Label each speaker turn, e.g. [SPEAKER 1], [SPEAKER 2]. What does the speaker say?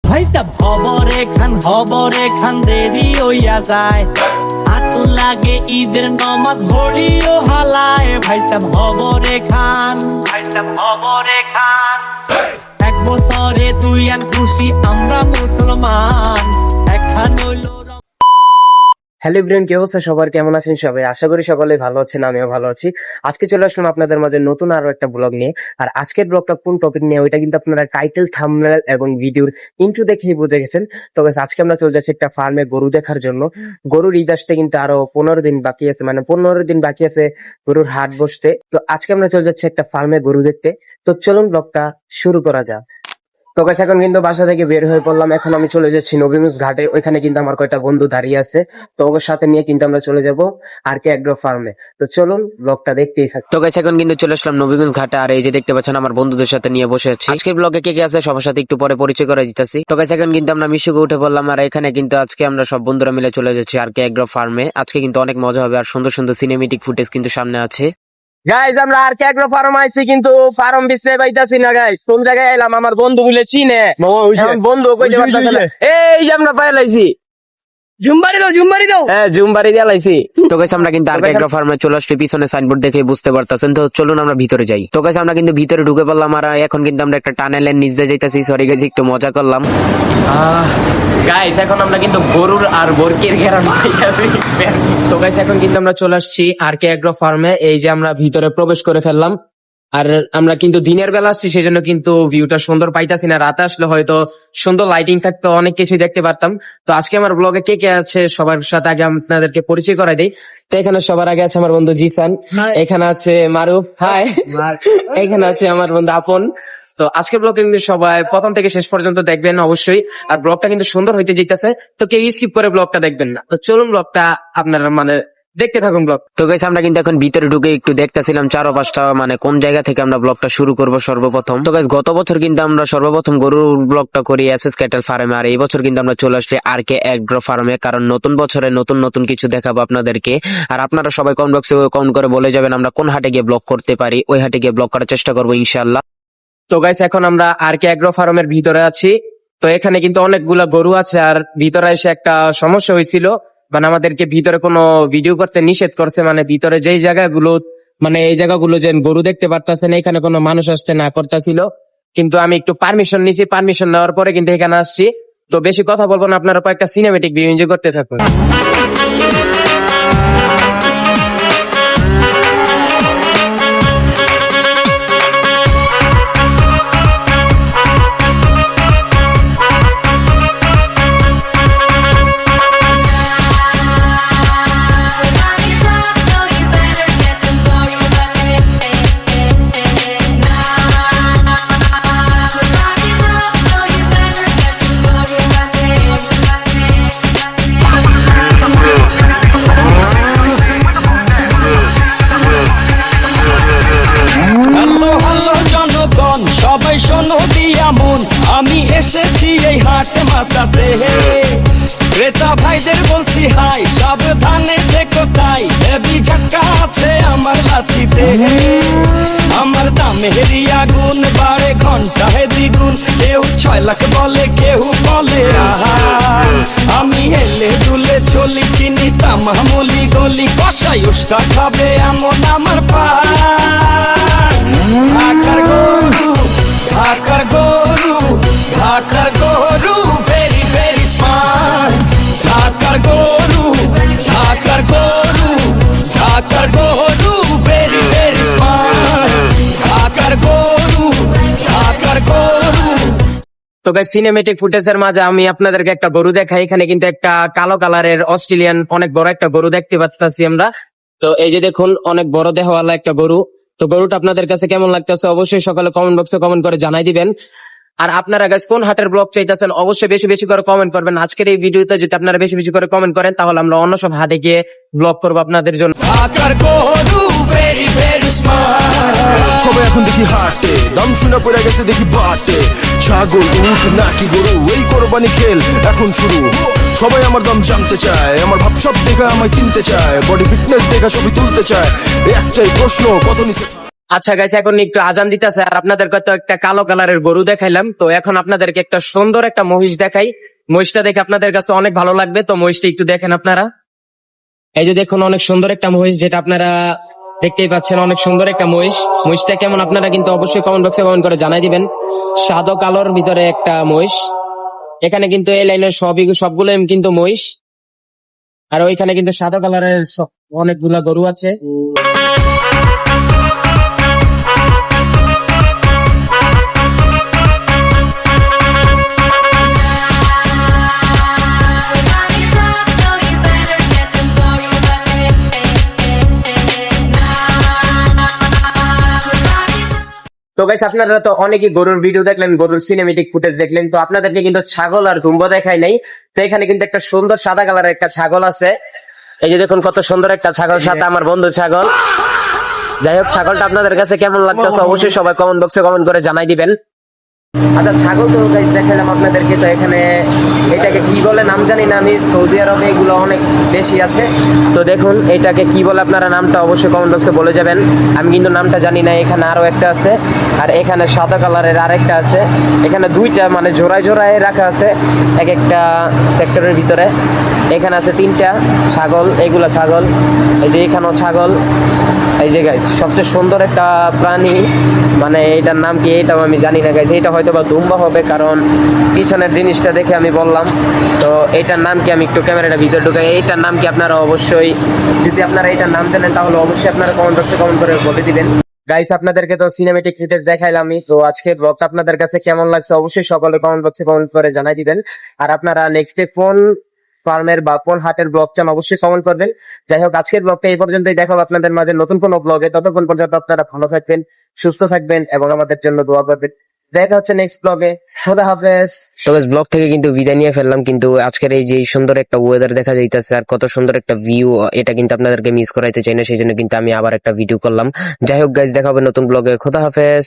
[SPEAKER 1] ভাইটা হবরে খান দেরি হইয়া যায়, হাতু লাগে ঈদের নমাজ ঘড়িও হালায়। ভাইটা হবরে খান এক বছরে তুই আন খুশি আমরা মুসলমান একখান হইল।
[SPEAKER 2] হ্যালো এভরিওয়ান, কি অবস্থা সবার? কেমন আছেন সবাই? আশা করি সকলেই ভালো আছেন, আমিও ভালো আছি। আজকে চলে আসলাম আপনাদের মাঝে নতুন আরো একটা ব্লগ নিয়ে। আর আজকের ব্লগটা কোন টপিক নিয়ে ওইটা কিন্তু আপনারা টাইটেল, থাম্বনেল এবং ভিডিওর ইন্ট্রো দেখেই বুঝে গেছেন। তবে আজকে আমরা চলে যাচ্ছি একটা ফার্মে গরু দেখার জন্য। গরুর ঈদ আসতে কিন্তু আরো 15 দিন বাকি আছে, মানে 15 দিন বাকি আছে গরুর হাট বসতে। তো আজকে আমরা চলে যাচ্ছি একটা ফার্মে গরু দেখতে। তো চলুন ব্লগটা শুরু করা যাক। তো গাইস, এখন কিন্তু বাসা থেকে বের হয়ে পড়লাম। এখন আমি চলে যাচ্ছি নবীগঞ্জ ঘাটে। ওইখানে কিন্তু আমার কয়েকটা বন্ধু দাঁড়িয়ে আছে। তো ওর সাথে নিয়ে কিন্তু আমরা চলে যাব আর কে এগ্রো ফার্মে। তো চলুন ব্লগটা দেখতেই থাকি। তো গাইস, এখন কিন্তু চলে আসলাম নবীগঞ্জ ঘাটে। আর এই যে দেখতে পাচ্ছেন আমার বন্ধুদের সাথে নিয়ে বসে আছি। আজকের ব্লগে কে কে আছে সবার সাথে একটু পরে পরিচয় করে দিতেছি। তো গাইস, এখন কিন্তু আমরা মিশুকে উঠে পড়লাম। আর এখানে কিন্তু আজকে আমরা সব বন্ধুরা মিলে চলে যাচ্ছি আর কে এগ্রো ফার্মে। আজকে কিন্তু অনেক মজা হবে আর সুন্দর সুন্দর সিনেমেটিক ফুটেজ কিন্তু সামনে আছে। গাইস, আমরা আর কে এগ্রো ফার্ম আইছি, কিন্তু ফার্ম বিছরে পাইতাছি না। গাইস, কোন জায়গায় এলাম আমার বন্ধু বলে চিনে বন্ধু কইতে পারতাছ না। এই যে আমরা পাইলাইছি জুমবাড়ি দাও। হ্যাঁ, জুমবাড়ি দিয়া লাইছি। তো গাইস, আমরা কিন্তু আর কে এগ্রো ফার্মে চলে আসলে পিছনে সাইনবোর্ড দেখে বুঝতে পারতাছেন। তো চলুন আমরা ভিতরে যাই। তো গাইস, আমরা কিন্তু ভিতরে ঢুকে পড়লাম। আর এখন কিন্তু আমরা একটা টানেলের নিচে যাইতাছি। সরি গাইস, একটু মজা করলাম। গাইস, এখন আমরা কিন্তু গরুর আর বরকির ঘেরান পাইতাছি। তো গাইস, এখন কিন্তু আমরা চলে আসছি আর কে এগ্রো ফার্মে। এই যে আমরা ভিতরে প্রবেশ করে ফেললাম। আর আমরা কিন্তু দিনের বেলা আসছি, সেই জন্য কিন্তু ভিউটা সুন্দর পাইতাছি না। রাতে আসলে হয়তো সুন্দর লাইটিং থাকতো, অনেক কিছুই দেখতে পারতাম। তো আজকে আমার ব্লগে কে কে আছে সবার সাথে আগে আপনাদেরকে পরিচয় করাই দিই। তো এখানে সবার আগে আছে আমার বন্ধু জিসান, এখানে আছে মারুফ, হাই, এখানে আছে আমার বন্ধু আপন। তো আজকের ব্লগ কিন্তু সবাই প্রথম থেকে শেষ পর্যন্ত দেখবেন অবশ্যই। আর ব্লগটা কিন্তু সুন্দর হইতে যেতেছে, তো কেউ স্কিপ করে ব্লগটা দেখবেন না। তো চলুন ব্লগটা আপনারা মানে দেখতে থাকুন ব্লগ। তো গাইস, আমরা কিন্তু এখন ভিতরে ঢুকে একটু দেখতেছিলাম চারপাশটা, মানে কোন জায়গা থেকে আমরা ব্লগটা শুরু করব সর্বপ্রথম। তো গাইস, গত বছর কিন্তু আমরা সর্বপ্রথম গরুর ব্লগটা করি এসএস ক্যাটেল ফার্মে। আর এই বছর কিন্তু আমরা চলে আসছি আর কে এগ্রো ফার্মে, কারণ নতুন বছরে নতুন নতুন কিছু দেখাবো আপনাদেরকে। আর আপনারা সবাই কমেন্ট বক্সে কমেন্ট করে বলে যাবেন আমরা কোন হাটে গিয়ে ব্লগ করতে পারি, ওই হাটে গিয়ে ব্লগ করার চেষ্টা করবো ইনশাআল্লাহ। তো গাইস, এখন আমরা আর কে এগ্রো ফার্মের ভিতরে আছি। তো এখানে কিন্তু অনেকগুলা গরু আছে। আর ভিতরে এসে একটা সমস্যা হয়েছিল, মানে আমাদেরকে ভিতরে কোনো ভিডিও করতে নিষেধ করছে। মানে ভিতরে যেই জায়গাগুলো, মানে এই জায়গাগুলো যে গরু দেখতে পারতেছেন, এখানে কোনো মানুষ আসতে না করতেছিল। কিন্তু আমি একটু পারমিশন নিছি, পারমিশন নেওয়ার পরে কিন্তু এখানে আসছি। তো বেশি কথা বলবো না, আপনারা কয়েকটা সিনেমেটিক ভিউ এনজয় করতে থাকুন।
[SPEAKER 3] সবাই শোনো দিয়া মন, আমি এসেছি এই হাট মাতাতে। ক্রেতা ভাইদের বলছি হাই, সাবধানে দেখো তাই, হেভি ঝাক্কা আছে আমার লাঠিতে। আমার দামে আগুন বাড়ে ঘন্টায় দ্বিগুণ, কেউ 6 লাখ বলে, কেউ বলে আমি হেলে দুলে চলি, চিনি তামামলি গলি, কষাই উস্তা খাবে এমন আমার পা। ঢাকার গরু, ঢাকার গরু, ঢাকার গরু, ভেরি ভেরি স্মার্ট। ঢাকার গরু, ঢাকার গরু, ঢাকার গরু, ভেরি ভেরি স্মার্ট। ঢাকার গরু, ঢাকার গরু।
[SPEAKER 2] তো গাইস, সিনেমেটিক ফুটেজের মাঝে আমি আপনাদেরকে একটা গরু দেখাই। এখানে কিন্তু একটা কালো কালারের অস্ট্রেলিয়ান অনেক বড় একটা গরু দেখতে পাচ্ছি আমরা। তো এই যে দেখুন, অনেক বড় দেহওয়ালা একটা গরু। তো গরুটা আপনাদের কাছে কেমন লাগতেছে অবশ্যই সকালে কমেন্ট বক্সে কমেন্ট করে জানাই দিবেন। আর আপনারা গাইস কোন হাটের ব্লগ চাইতেছেন অবশ্যই বেশি বেশি করে কমেন্ট করবেন। আজকের এই ভিডিওতে যদি আপনারা বেশি বেশি করে কমেন্ট করেন, তাহলে আমরা অন্য সব হাটে গিয়ে ব্লগ করবো আপনাদের জন্য।
[SPEAKER 4] সবাই এখন দেখি হাটে, দাম শুনে পড়ে গেছে দেখি বাটে। ছাগল, উট নাকি গরু, এই কোরবানি খেল এখন শুরু। সবাই আমার দাম জানতে চায়, আমার ভাব সব দেখা আমায় কিনতে চায়, বডি ফিটনেস দেখা ছবি তুলতে চায়। একটাই প্রশ্ন, কত নিচে
[SPEAKER 2] আচ্ছা গাইস, এখন একটু আজান দিতেছে আর আপনাদেরকে তো একটা কালো কালারের গরু দেখাইলাম, তো এখন আপনাদেরকে একটা সুন্দর একটা মহিষ দেখাই। মহিষটা দেখে আপনাদের কাছে অনেক ভালো লাগবে, তো মহিষটা একটু দেখেন আপনারা। এই যে দেখুন, অনেক সুন্দর একটা মহিষ, যেটা আপনারা দেখতেই পাচ্ছেন, অনেক সুন্দর একটা মহিষ। মহিষটা কেমন আপনারা কিন্তু অবশ্যই কমেন্ট বক্সে কমেন্ট করে জানাই দিবেন। সাদা কালোর ভিতরে একটা মহিষ। এখানে কিন্তু এই লাইনের সবগুলো কিন্তু মহিষ, আর ওইখানে কিন্তু সাদা কালারের অনেকগুলা গরু আছে। তো গাইস, আপনারা তো অনেকই গরুর ভিডিও দেখলেন, গরুর সিনেমেটিক ফুটেজ দেখলেন, তো আপনাদেরকে কিন্তু ছাগল আর দুম্বা দেখাই নাই। তো এখানে কিন্তু একটা সুন্দর সাদা কালারের একটা ছাগল আছে। এই যে দেখুন, কত সুন্দর একটা ছাগল, সাথে আমার বন্ধু ছাগল। যাই হোক, ছাগলটা আপনাদের কাছে কেমন লাগতেছে অবশ্যই সবাই কমেন্ট বক্সে কমেন্ট করে জানাই দিবেন। আচ্ছা, ছাগল তো গাইস দেখালাম আপনাদেরকে, তো এখানে এটাকে কি বলে নাম জানি না আমি, সৌদি আরবে এগুলো অনেক বেশি আছে। তো দেখুন এটাকে কি বলে, আপনারা নামটা অবশ্যই কমেন্ট বক্সে বলে যাবেন, আমি কিন্তু নামটা জানি না। এখানে আরো একটা আছে, আর এখানে সাদা কালারের আরেকটা আছে। এখানে দুইটা মানে জোড়ায় জোড়ায় রাখা আছে এক একটা সেক্টরের ভিতরে। এখানে আছে তিনটা ছাগল, এগুলা ছাগল। এই যে এখানেও ছাগল। এই যে গাইস, সবচেয়ে সুন্দর একটা প্রাণী, মানে এটার নাম কি এটাও আমি জানি না গাইস। এটা হয়তো বা দুম্বা হবে, কারণ পিছনের জিনিসটা দেখে আমি বললাম। তো এটার নাম কি, আমি একটু ক্যামেরাটা ভিতরে ঢুকাই। এইটার নাম কি আপনারা অবশ্যই, যদি আপনারা এটার নাম জানেন তাহলে অবশ্যই আপনারা কমেন্ট বক্সে কমেন্ট করে বলে দিবেন। গাইস, আপনাদেরকে তো সিনেমেটিক ফুটেজ দেখাইলামই, তো আজকের ব্লগটা আপনাদের কাছে কেমন লাগছে অবশ্যই সকলে কমেন্ট বক্সে কমেন্ট করে জানাই দিবেন। আর আপনারা নেক্সট ডে কোন ফার্মের বা কোন হাটের ব্লগ চান অবশ্যই কমেন্ট করবেন। যাই হোক, আজকের ব্লগটা এই পর্যন্তই, দেখাবো আপনাদের মাঝে নতুন কোনো ব্লগে। ততক্ষণ পর্যন্ত আপনারা ভালো থাকবেন, সুস্থ থাকবেন এবং আমাদের জন্য দোয়া করবেন। দেখা হচ্ছে নেক্সট ব্লগে। খোদা হাফেজ। তো ব্লগ থেকে কিন্তু বিদায় নিয়ে ফেললাম, কিন্তু আজকের এই যে সুন্দর একটা ওয়েদার দেখা যাইতেছে আর কত সুন্দর একটা ভিউ, এটা কিন্তু আপনাদেরকে মিস করাইতে চাই না, সেই জন্য কিন্তু আমি আবার একটা ভিডিও করলাম। যাই হোক গাইজ, দেখা হবে নতুন ব্লগে। খোদা হাফেজ।